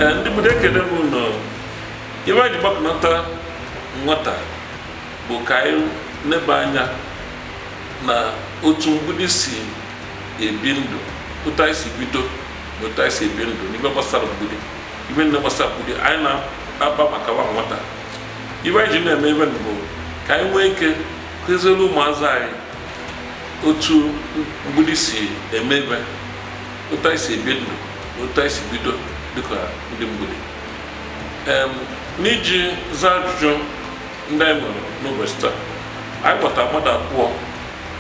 And the Budeke no, you might back nota water, Bokai, Nebanya, na otu Mgbidi si ebindo, utai si bido, utai si ebindo, ni baba sara Mgbidi, even na basa Mgbidi, aina aba makawa water. You might na me even bo, kai weke, kwezelu mazai, otu Mgbidi si emebe, utai si ebindo, utai si bido. Ndị Mgbidi n'iji za ajụjụ ndị anyị nwere n'ụbọchị taa anyị kpọtara mmadụ abụọ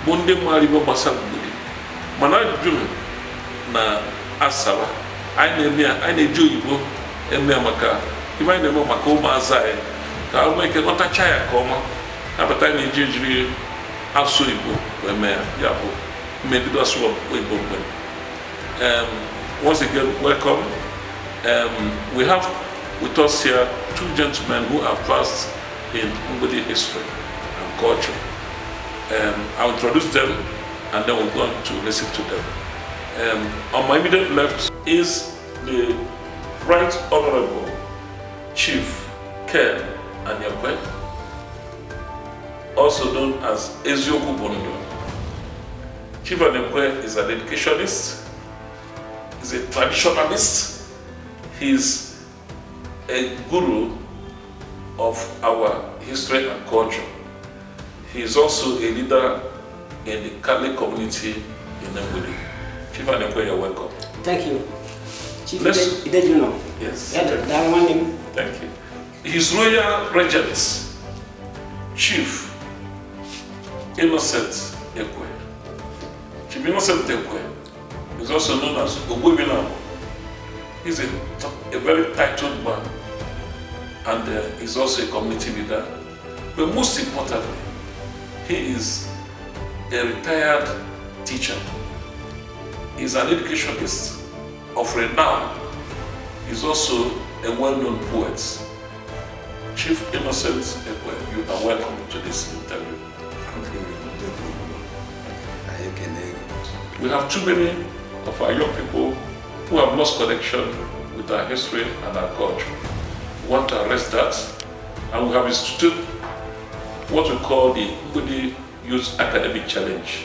bụ ndị maara ibe gbasara Mgbidi mana ajụjụ na asara anyị na-eji oyibo eme maka ibe anyị na-eme maka ụmụazị anyị ka ha nwee ike ghọtacha ya ka ọma nabata anyị na-eji ejiri asụ Igbo wee mee ya bụ mmebido asụ Igbo mgbe once again welcome. We have with us here two gentlemen who are versed in Mgbidi history and culture. I'll introduce them and then we'll go on to listen to them. On my immediate left is the Right Honorable Chief Ken Aniekwe, also known as Ezioku Bondo. Chief Aniekwe is an educationist, is a traditionalist. He's a guru of our history and culture. He's also a leader in the Kali community in Mgbidi. Chief Aniekwe, you're welcome. Thank you. Chief Idejiuno. Yes. Thank you. His Royal Regents, Chief Innocent Ekwe. Chief Innocent Ekwe is also known as Ogbuefi. He's a very titled man and he's also a community leader. But most importantly, he is a retired teacher. He's an educationist of renown. He's also a well-known poet. Chief Innocent Ekwe, you are welcome to this interview. We have too many of our young people who have lost connection with our history and our culture. We want to arrest that, and we have instituted what we call the Mgbidi Youth Academic Challenge.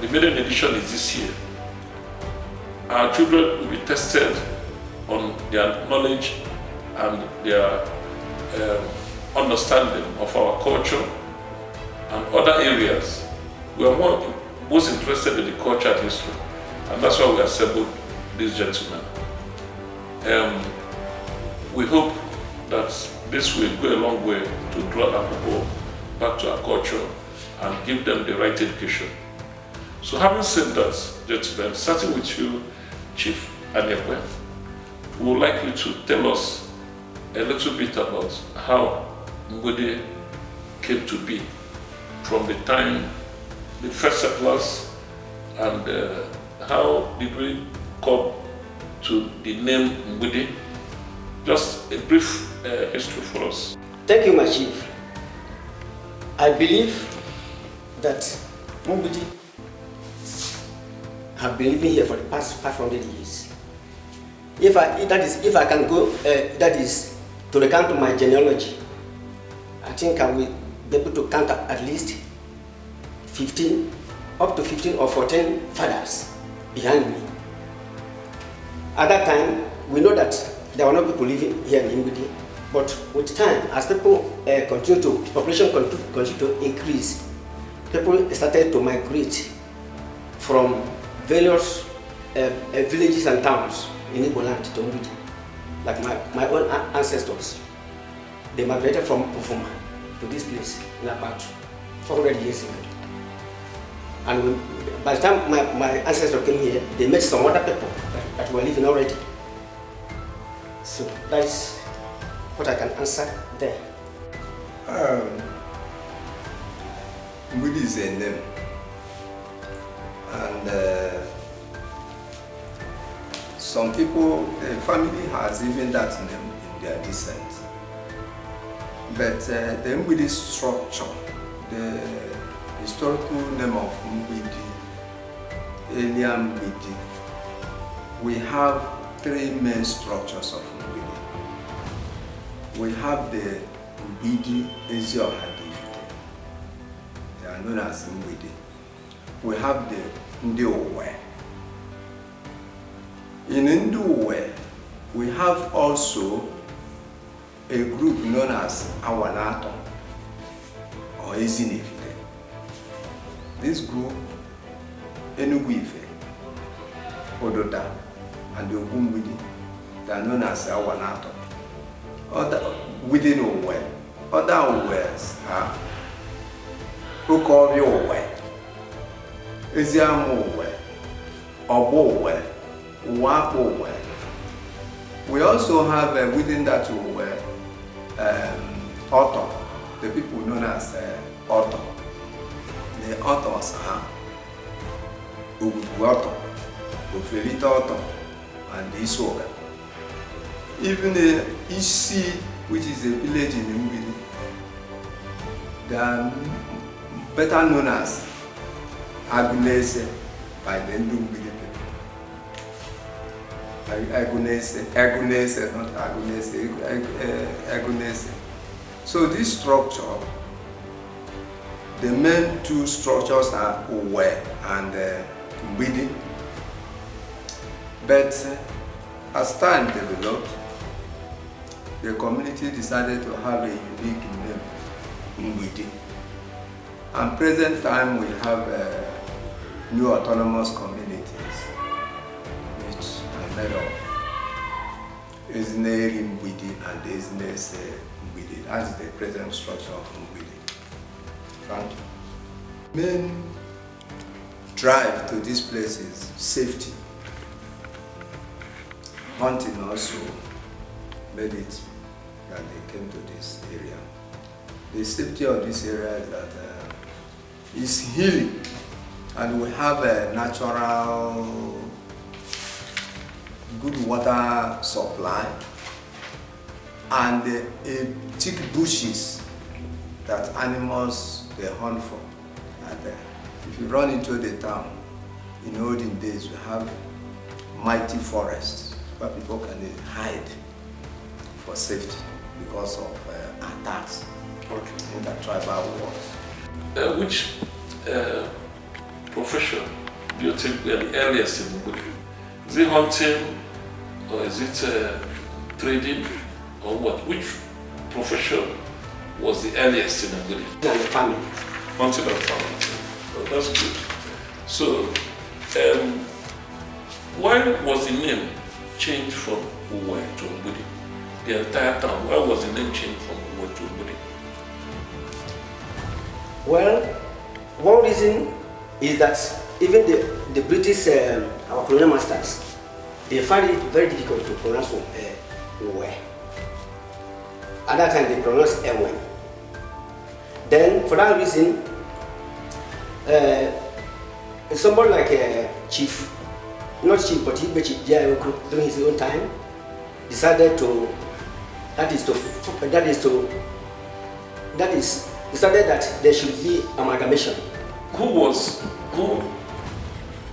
The maiden edition is this year. Our children will be tested on their knowledge and their understanding of our culture and other areas. We are most interested in the culture and history, and that's why we assembled these gentlemen. We hope that this will go a long way to draw our people back to our culture and give them the right education. So having said that, gentlemen, starting with you, Chief Aniekwe, we would like you to tell us a little bit about how Mgbidi came to be from the time the first settlers and how did we come to the name Mgbidi? Just a brief history for us. Thank you, my chief. I believe that Mgbidi have been living here for the past 500 years. If I can go, that is to recount my genealogy, I think I will be able to count at least 15, up to 15 or 14 fathers behind me. At that time, we know that there were no people living here in Mgbidi, but with time, as people population continued to increase, people started to migrate from various villages and towns in Igbo land to Mgbidi. Like my own ancestors, they migrated from Ufuma to this place in about 400 years ago. And by the time my ancestors came here, they met some other people that were living already. So that is what I can answer there. Mgbidi is a name, and some people, the family has even that name in their descent. But the Mgbidi structure, the historical name of Mgbidi, earlier Mgbidi, we have three main structures of Mgbidi. We have the Mgbidi Eziohadifite. They are known as Mgbidi. We have the Ndiuwe. In Ndiuwe, we have also a group known as Awanato or Ezinefite. This group, Ogbuefi, Ododa, and the Mgbidi, they are known as Awanato. Within Owe, other Owes are Ukobi Owe, Eziam Owe, Obo Owe, Uwapo Owe. We also have within that Owe, Otto, the people known as Otto. The Ottos are Ogbuefi, Ofelita Otto, and Isoga. Even the Isi, which is a village in Mgbidi, they are better known as Agunese by the Mgbidi people. Agunese, not Agunese. So this structure, the main two structures are Uwe and Mgbidi. But as time developed, the community decided to have a unique name, Mgbidi. And present time we have new autonomous communities, which are made of Ezineri Mgbidi and Ezinese Mgbidi. That's the present structure of Mgbidi. Thank you. Main drive to this place is safety. Hunting also made it that they came to this area. The safety of this area is that it's hilly, and we have a natural good water supply and thick bushes that animals they hunt for. And if you run into the town, in olden days we have mighty forests where people can hide for safety because of attacks in the tribal wars. Which profession do you think were the earliest in Mgbidi? Is it hunting, or is it trading, or what? Which profession was the earliest in Mgbidi? And farming. Hunting and farming. Oh, that's good. So, why was the name changed from Uwe to Mgbidi? The entire town, why was the name changed from Uwe to Mgbidi? Well, one reason is that even the British, our colonial masters, they find it very difficult to pronounce Uwe. At that time they pronounced Ewe. Then for that reason, somebody like Chief, not Chief, but Idejiuno during his own time, decided to, decided that there should be amalgamation. Who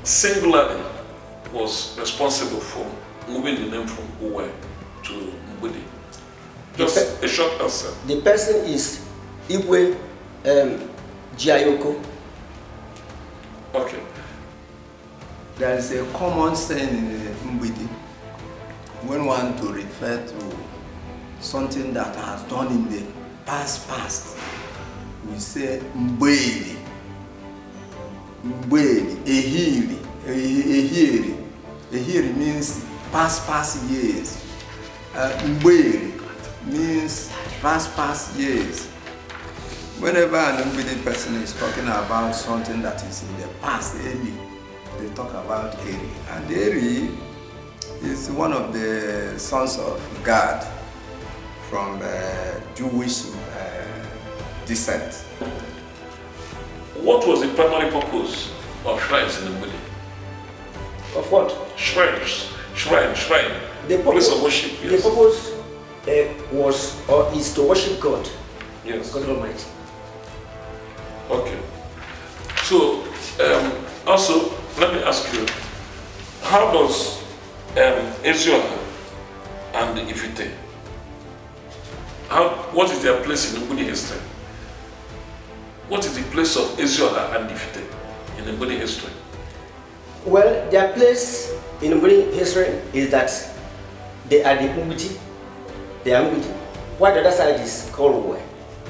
singularly was responsible for moving the name from Uwe to Mgbidi? Just a short answer. The person is Ekwe Jiayoko. Okay. There is a common saying in Mgbidi when one to refer to something that has done in the past. We say Mgbidi, Ehiri. Ehiri means past years. Mgbidi means past years. Whenever an Mgbidi person is talking about something that is in the past, they talk about Eri. And Eri is one of the sons of God from Jewish descent. What was the primary purpose of shrines in Mgbidi? Of what? Shrines. Shrine. The Place of worship, yes. The purpose was or is to worship God. Yes. God Almighty. Okay. So, also, let me ask you, how does Ezioha and Ifite. What is their place in Mgbidi history? What is the place of Ezioha and Ifite in Mgbidi history? Well, their place in Mgbidi history is that they are the Mgbidi. They are Mgbidi. While the other side is called Ogbuefi.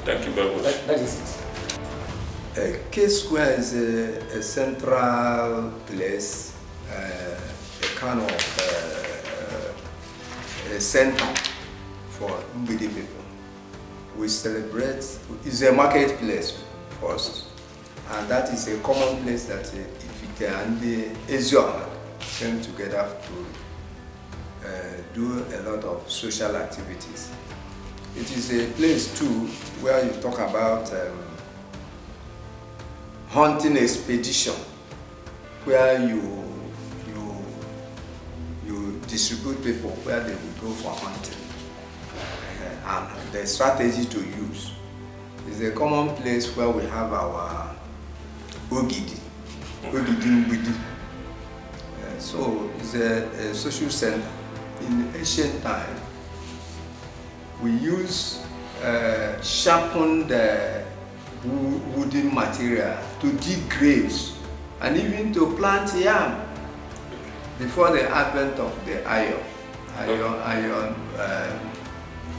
Thank you very much. That is it. K Square is a central place, a kind of a center for Mgbidi people. We celebrate, it's a marketplace first, and that is a common place that Ifite and the Ezioha came together to do a lot of social activities. It is a place too where you talk about hunting expedition, where you distribute people where they will go for hunting, and the strategy to use. It's a common place where we have our Mgbidi. So it's a social center. In ancient time, we use sharpened wooden material to dig graves and even to plant yam before the advent of the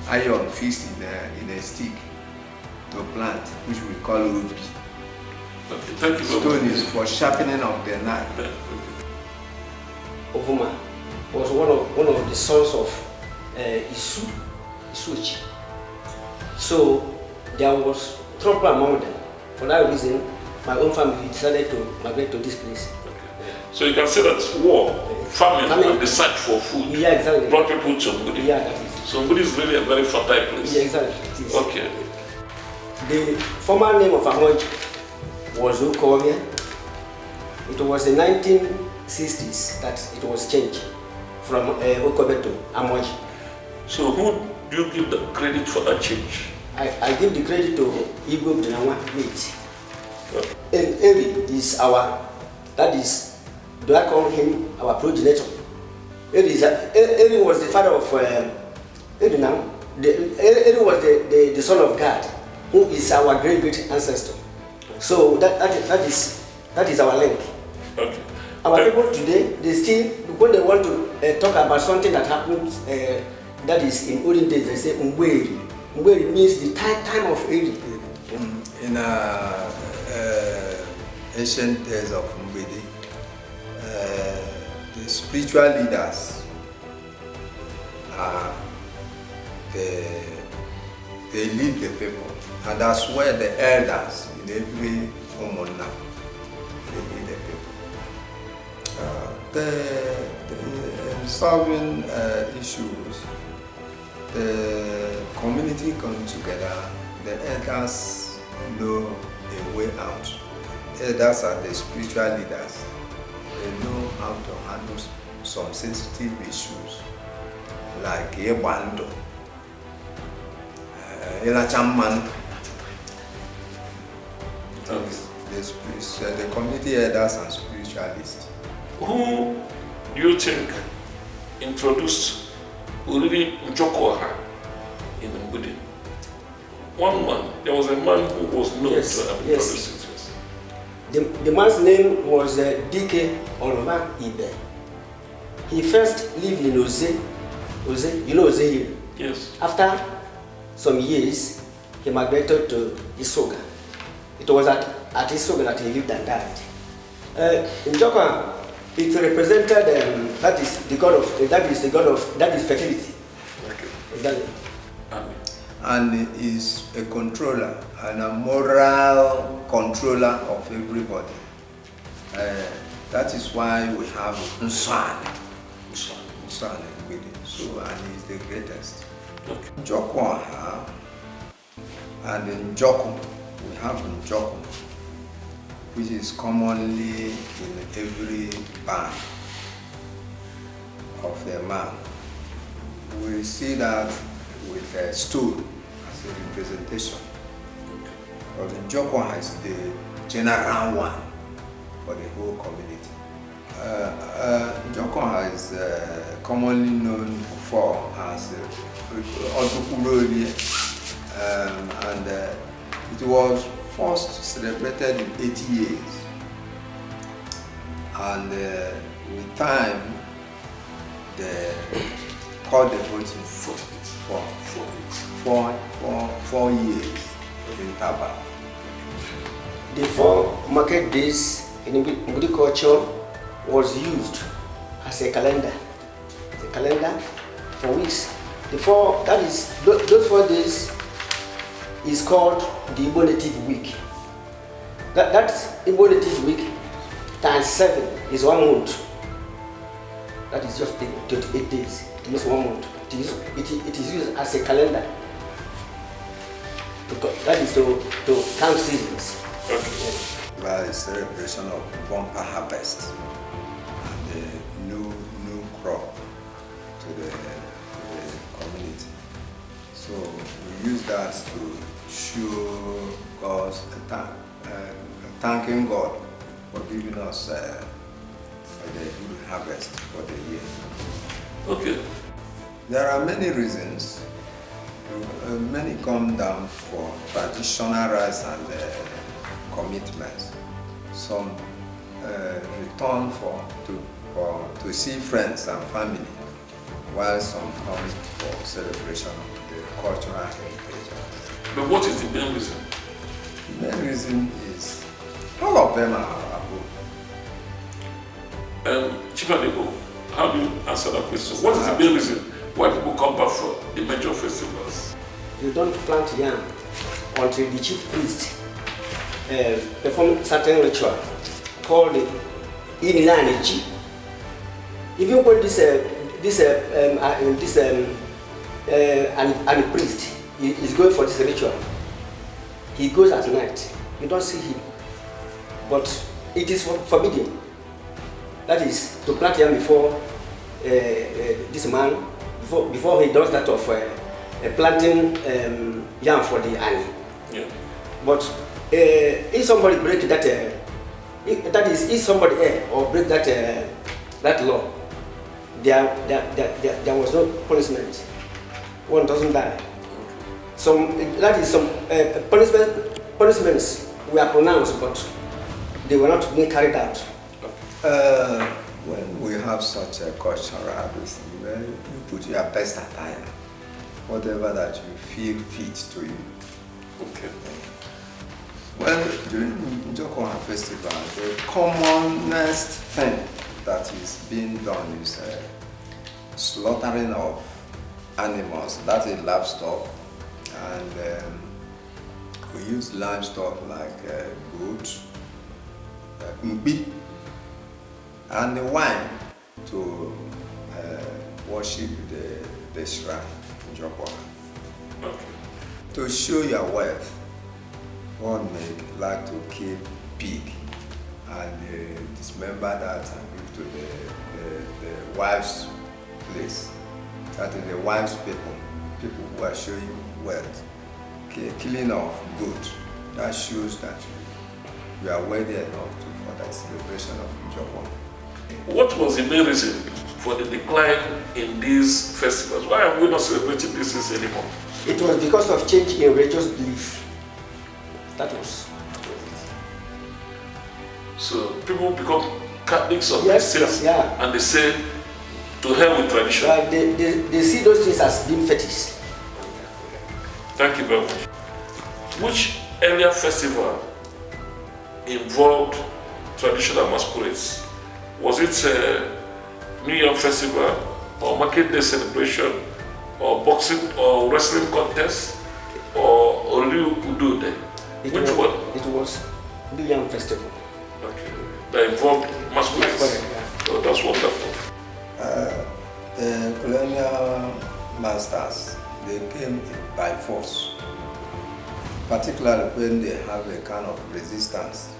iron fixed in a stick to plant, which we call ruby. Thank you. Stone is for sharpening of the knife. Ovuma was one of the sons of Isuchi. So there was trouble among them. For that reason, my own family decided to migrate to this place. Okay. So you can say that war, famine, and the search for food brought people to Mgbidi. Yeah, that is. So Mgbidi is really a very fertile place. Yeah, exactly. It is. Okay. The former name of Amoji was Okoria. It was in 1960s that it was changed from Okobe to Amoji. So who do you give the credit for that change? I give the credit to Igbo Dinawa mate. And Eri is do I call him our progenitor? Eri was the father of Eri now. Eri was the son of God, who is our great ancestor. So that is our link. Okay. Our people today, they still, when they want to talk about something that happened, that is in olden days, they say Mgbidi. Mgbidi means the time of Eri. In ancient days of Mgbidi, the spiritual leaders they lead the people, and that's where the elders in every home now they lead the people. Solving issues, the community come together, the elders know a way out. Elders are the spiritual leaders. They know how to handle some sensitive issues like Ebando, Elachamman. The community elders and spiritualists. Who do you think introduced Uriri Njokoha in Mgbidi? One man, there was a man who was known to have introduced it. The man's name was D.K. Olova Ibe. He first lived in Oze. Oze, you know Oze here? Yes. After some years, he migrated to Isoga. It was at Isoga that he lived and died. In Njokoha, it represented that is fertility. Okay. Exactly. Amen. And is a controller and a moral controller of everybody. That is why we have Nswan in Mgbidi. So, and he's the greatest. Okay. Njokoha and in Njoku, we have Njoku, which is commonly in every band of the man. We see that with a stool as a representation. But the Njokoha is the general one for the whole community. Njokoha is commonly known for as Odukuroli, and it was first celebrated in 80 years, and with time they called the voting for 4 years in Taba. The 4 market days in Mgbidi culture was used as a calendar. The calendar for weeks. Those 4 days is called the Igbo Native Week. That Igbo Native Week times 7 is 1 month. That is just 28 days. It means 1 month. It is used as a calendar. That is to count seasons. Okay. Well, it's a celebration of bumper harvest and the new crop to the community. So we use that to show God's thanking God for giving us the good harvest for the year. Okay. There are many reasons. Many come down for traditional rights and commitments. Some return to see friends and family, while some come for celebration of the cultural heritage. But what is the main reason? The main reason is all of them are abuo. Chief Aniekwe, how do you answer that question? What is the main reason why people come back for the major festivals? You don't plant yam until the chief priest perform certain ritual called Inilanechi. Even when and priest is going for this ritual, he goes at night. You don't see him, but it is forbidden. That is to plant yam before this man, before he does that of planting yam for the Ani. Yeah. But if somebody break that, if somebody or break that law, there was no punishment. One doesn't die. Some punishments were pronounced, but they were not being carried out. When we have such a cultural habit, you put your best attire, whatever that you feel fit to you. Okay. Well, during Njoko festival, the commonest thing that is being done is slaughtering of animals, that is livestock, and we use livestock like goat, Mgbidi, and the wine to worship the shrine in Njoko. Okay. To show your wealth, one may like to keep pig and dismember that and give to the wife's place. That is the wife's people who are showing wealth. Okay, killing of goat, that shows that you are worthy enough for that celebration of Njoko. What was the main reason for the decline in these festivals? Why are we not celebrating this anymore? It was because of change in religious belief. That was. So people become Catholics or Yes, Christians, yeah. and they say, to hell with tradition. They see those things as being fetish. Thank you very much. Which earlier festival involved traditional masquerades? Was it New Year festival, or market day celebration, or boxing or wrestling contest, or Olu Udo Day? Which one? It was New Year festival. Okay. That involved masquerades. Yeah. Oh, that's wonderful. The colonial masters, they came by force, particularly when they have a kind of resistance.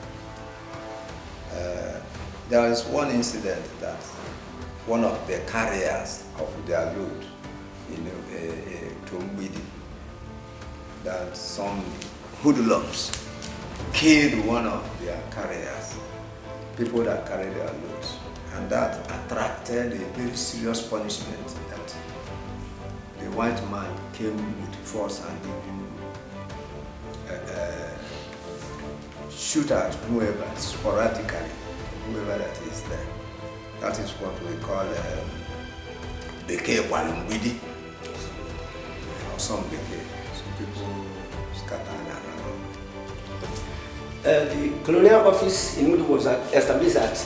There is one incident that one of the carriers of their load to Mgbidi, that some hoodlums killed one of their carriers, people that carry their loads, And that attracted a very serious punishment that the white man came with force and shoot at whoever, sporadically, whoever that is there. That is what we call Mgbidi, or some Beke. So people scatter around. The colonial office in Mgbidi was established at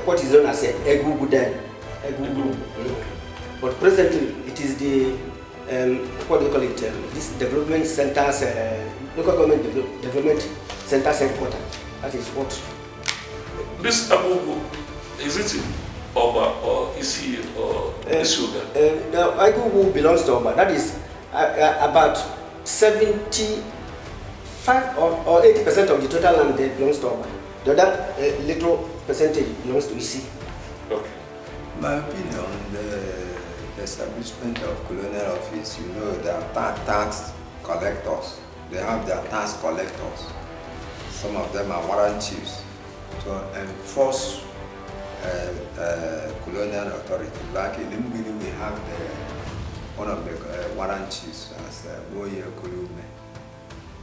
what is known as Egwu then. But presently it is the what do you call it? This development centers, local government development centers headquarters. That is what. This abuo, is it in Oba or Isi or Isuga? The Egwu belongs to Oba. That is about 75 or 80% of the total land there belongs to Oba. The other little percentage belongs to Isi. Okay. My opinion, the establishment of colonial office, you know, there are tax collectors. They have their tax collectors. Some of them are warrant chiefs to enforce colonial authority. Like in Mgbidi, we have one of the warrant chiefs as Boye Kulume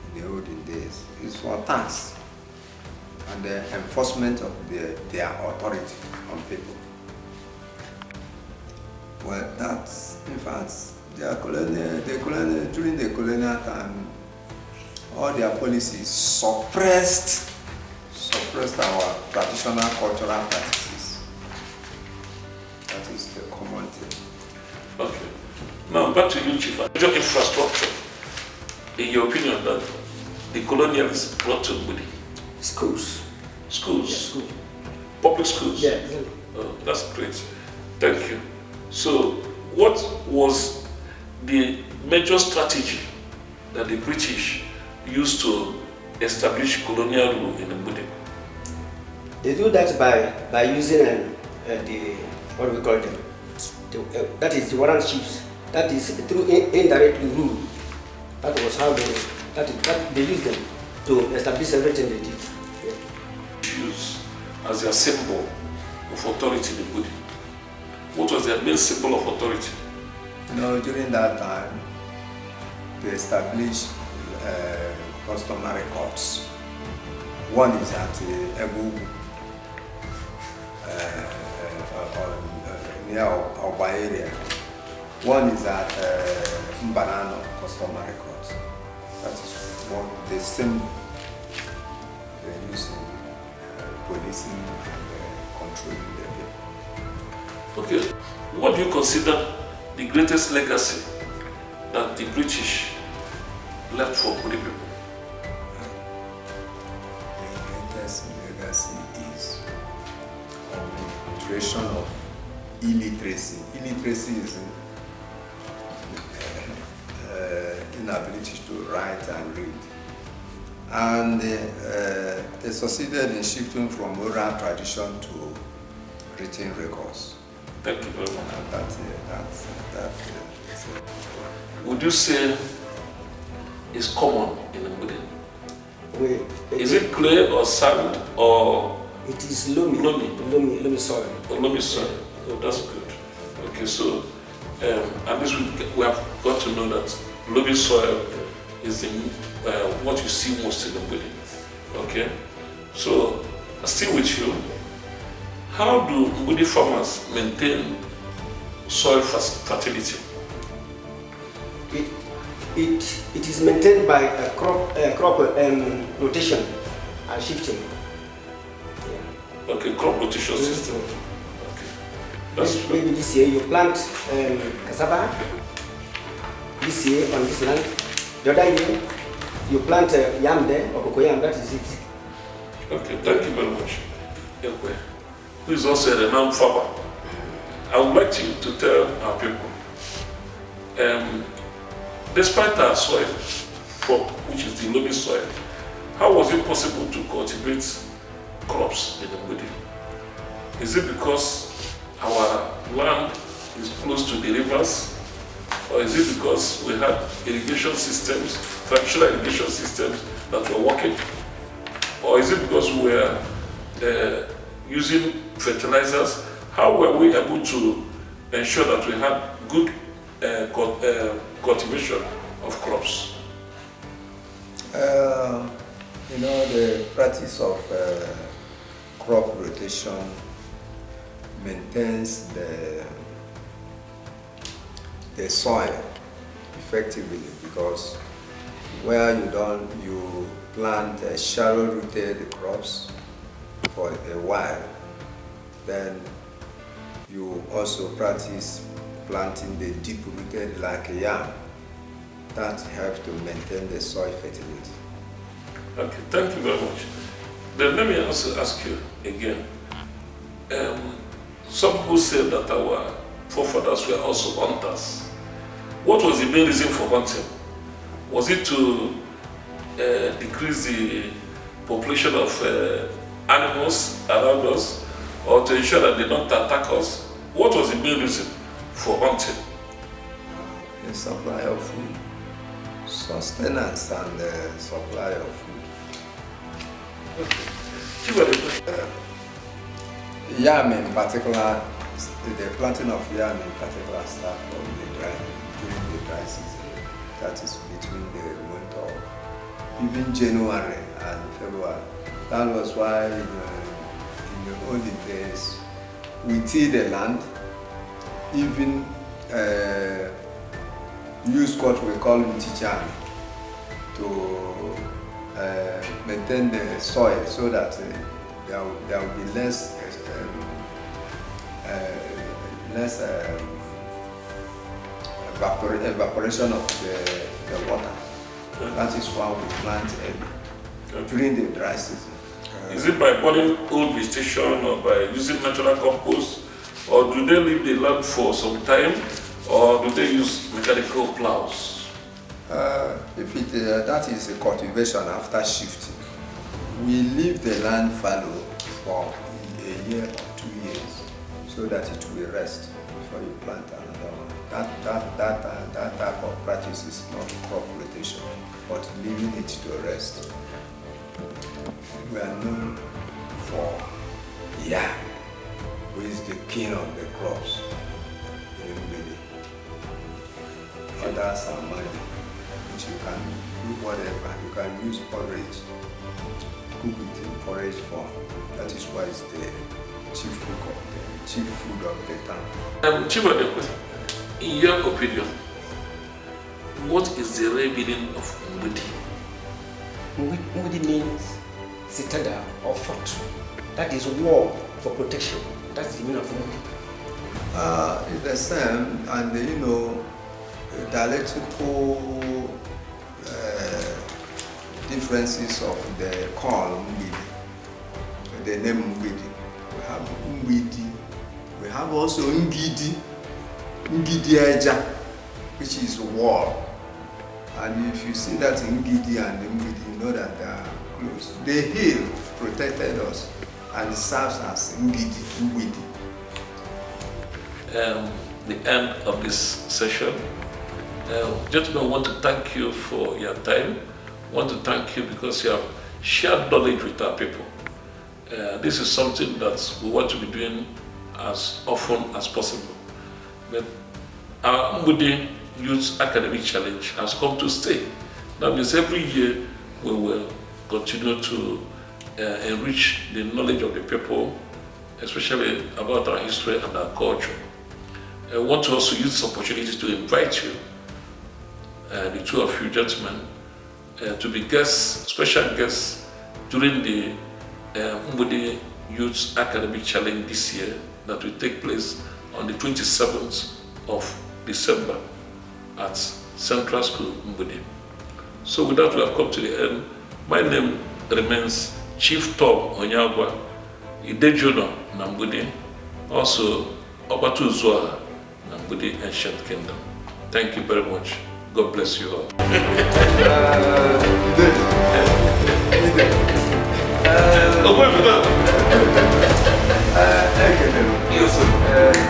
in the olden days. It's for tax and the enforcement of their authority on people. Well, that's, in fact, during the colonial time, all their policies suppressed our traditional cultural practices. That is the common thing. Okay. Now back to you, Chief. Major infrastructure, in your opinion, that the colonialists brought to Mgbidi? Schools. Schools? Yeah, school. Public schools? Yeah, exactly. Oh, that's great. Thank you. So, what was the major strategy that the British used to establish colonial rule in Mgbidi? They do that by using the, what do we call them? That is the warrant chiefs. That is through indirect rule. That was how they used them to establish everything they did. Yeah. Use as their symbol of authority in Mgbidi. What was their main symbol of authority? No, during that time, they established customary courts. One is at Egwu, near Oba area. One is at Mbanano, customary court. That is what the same they use in policing and controlling the people. Okay. What do you consider the greatest legacy that the British left for Mgbidi people? The greatest legacy is obliteration of illiteracy. Illiteracy is inability to write and read. And they succeeded in shifting from oral tradition to written records. Thank you very much. And that's it. Would you say it's common in Mgbidi? Is it clay or sand or? It is loamy soil. Loamy soil. Oh, that's good. Okay, so at least we have got to know that loamy soil is what you see most in Mgbidi. Okay, so still with you. How do Mgbidi farmers maintain soil fertility? It is maintained by a crop rotation and shifting. Yeah. Okay, crop rotation system. Okay, that's maybe this year you plant cassava. This year on this land. The other year you plant yam there or cocoyam. That is it. Okay, thank you very much. Ekwe, who is also a renowned farmer. I would like you to tell our people, despite our soil, which is the loamy soil, how was it possible to cultivate crops in Mgbidi? Is it because our land is close to the rivers, or is it because we had irrigation systems, traditional irrigation systems that were working, or is it because we were using fertilizers? How were we able to ensure that we had good cultivation of crops? The practice of crop rotation maintains the soil effectively, because where you plant shallow-rooted crops for a while, then you also practice planting the deep-rooted like yam. That helps to maintain the soil fertility. Okay, thank you very much. Then let me also ask you again. Some people say that our forefathers were also hunters. What was the main reason for hunting? Was it to decrease the population of animals around us, or to ensure that they don't attack us? What was the main reason for hunting? The supply of food, sustenance, and the supply of food. Yam in particular, the planting of yam in particular starts during the dry season. That is between the month of even January and February. That was why in the olden days we till the land, even use what we call mtichan to maintain the soil, so that there will be less evaporation of the water. That is why we plant during the dry season. Is it by burning old vegetation, or by using natural compost, or do they leave the land for some time, or do they use mechanical plows? That is a cultivation after shifting. We leave the land fallow for a year or 2 years, so that it will rest before you plant another one. That type of practice is not crop rotation, but leaving it to rest. We are known for yam, who is the king of the crops in Mgbidi. Others are mining, which you can do whatever. You can use porridge, cook it in porridge form. That is why it's the chief cook of the chief food of the town. Chief Aniekwe, in your opinion, what is the real meaning of Mgbidi? Mgbidi means citadel or fort. That is war for protection. That's the meaning of Mgbidi. It's the same, and dialectical differences of the call Mgbidi, the name Mgbidi. We have Mgbidi, we have also Mgbidi, Mgbidi Eja, which is wall. And if you see that Mgbidi and Mgbidi, you know that they are close. The hill protected us and serves as Mgbidi. The end of this session. Gentlemen, I want to thank you for your time. I want to thank you because you have shared knowledge with our people. This is something that we want to be doing as often as possible. But our Mgbidi Youth Academic Challenge has come to stay. That means every year we will continue to enrich the knowledge of the people, especially about our history and our culture. I want to also use this opportunity to invite you, the two of you gentlemen, to be guests, special guests during the Mgbidi Youth Academic Challenge this year that will take place on the 27th of December at Central School Mgbidi. So with that, we have come to the end. My name remains Chief Tom Onyeagwa, Idejiuno na Mgbidi, also Obatuzuaha na Mgbidi Ancient Kingdom. Thank you very much. God bless you all. Ogbuefi. Yes, sir.